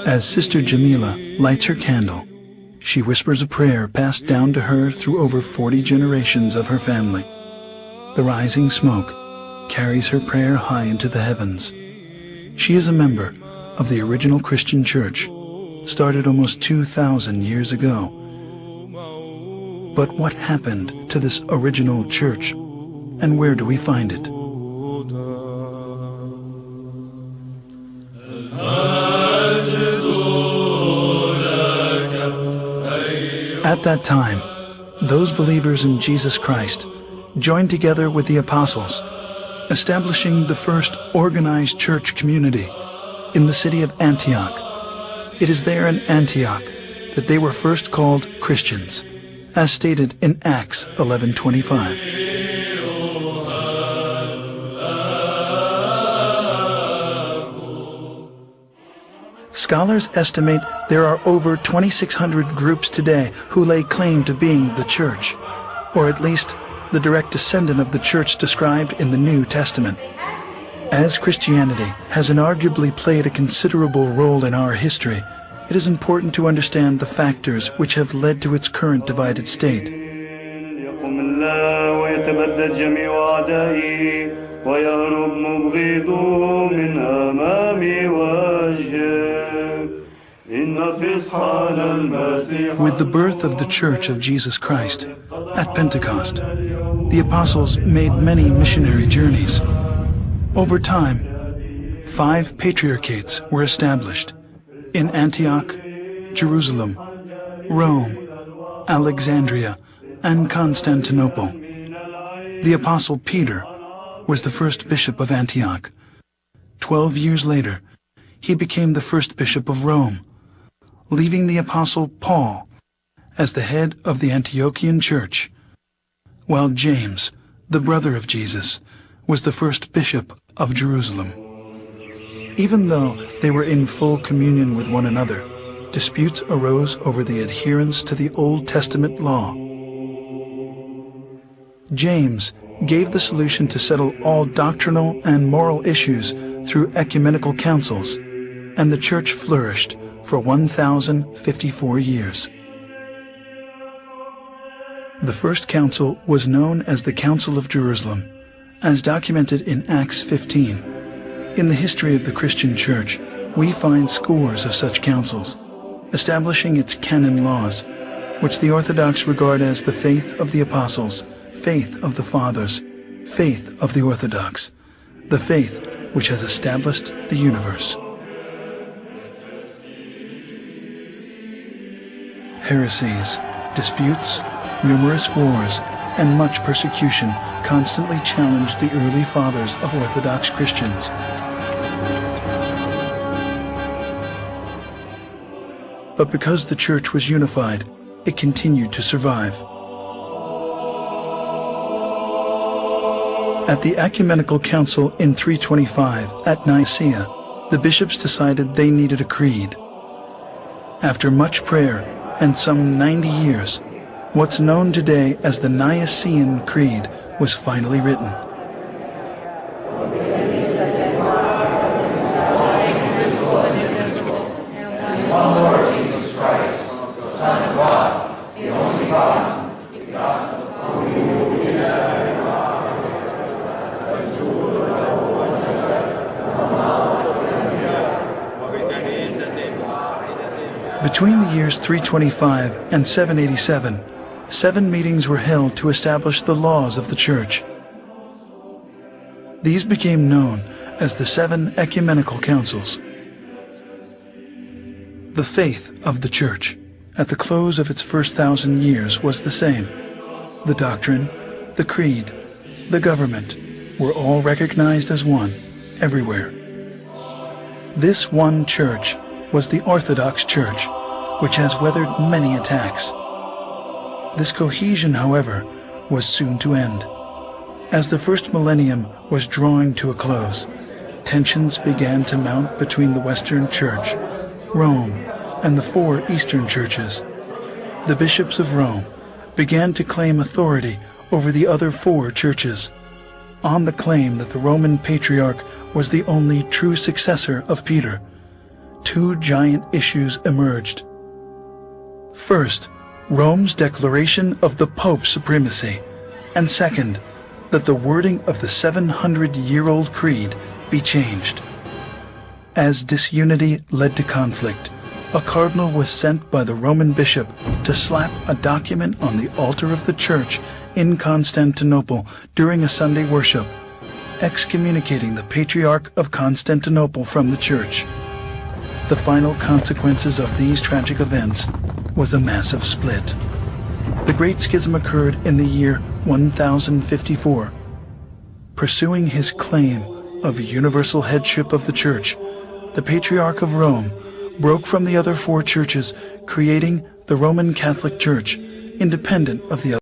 As Sister Jamila lights her candle, she whispers a prayer passed down to her through over 40 generations of her family. The rising smoke carries her prayer high into the heavens. She is a member of the original Christian church, started almost 2,000 years ago. But what happened to this original church, and where do we find it? At that time, those believers in Jesus Christ joined together with the apostles, establishing the first organized church community in the city of Antioch. It is there in Antioch that they were first called Christians, as stated in Acts 11:25. Scholars estimate there are over 2,600 groups today who lay claim to being the church, or at least the direct descendant of the church described in the New Testament. As Christianity has inarguably played a considerable role in our history, it is important to understand the factors which have led to its current divided state. With the birth of the Church of Jesus Christ at Pentecost, the apostles made many missionary journeys. Over time, 5 patriarchates were established in Antioch, Jerusalem, Rome, Alexandria, and Constantinople. The apostle Peter was the first bishop of Antioch. 12 years later, he became the first bishop of Rome, leaving the apostle Paul as the head of the Antiochian church, while James, the brother of Jesus, was the first bishop of Jerusalem. Even though they were in full communion with one another, disputes arose over the adherence to the Old Testament law. James gave the solution to settle all doctrinal and moral issues through ecumenical councils, and the church flourished for 1,054 years. The first council was known as the Council of Jerusalem, as documented in Acts 15. In the history of the Christian Church, we find scores of such councils, establishing its canon laws, which the Orthodox regard as the faith of the apostles, faith of the fathers, faith of the Orthodox, the faith which has established the universe. Heresies, disputes, numerous wars, and much persecution constantly challenged the early fathers of Orthodox Christians. But because the church was unified, it continued to survive. At the Ecumenical Council in 325 at Nicaea, the bishops decided they needed a creed. After much prayer and some 90 years, what's known today as the Nicene Creed was finally written. Between the years 325 and 787, 7 meetings were held to establish the laws of the Church. These became known as the 7 Ecumenical Councils. The faith of the Church at the close of its first 1,000 years was the same. The doctrine, the creed, the government were all recognized as one everywhere. This one church was the Orthodox Church, which has weathered many attacks. This cohesion, however, was soon to end. As the first millennium was drawing to a close, tensions began to mount between the Western Church, Rome, and the 4 Eastern churches. the bishops of Rome began to claim authority over the other 4 churches, on the claim that the Roman Patriarch was the only true successor of Peter. 2 giant issues emerged. First, Rome's declaration of the Pope's supremacy, and second, that the wording of the 700-year-old creed be changed. As disunity led to conflict, a cardinal was sent by the Roman bishop to slap a document on the altar of the church in Constantinople during a Sunday worship, excommunicating the Patriarch of Constantinople from the church. The final consequences of these tragic events was a massive split. The Great Schism occurred in the year 1054. Pursuing his claim of universal headship of the Church, the Patriarch of Rome broke from the other 4 churches, creating the Roman Catholic Church, independent of the other.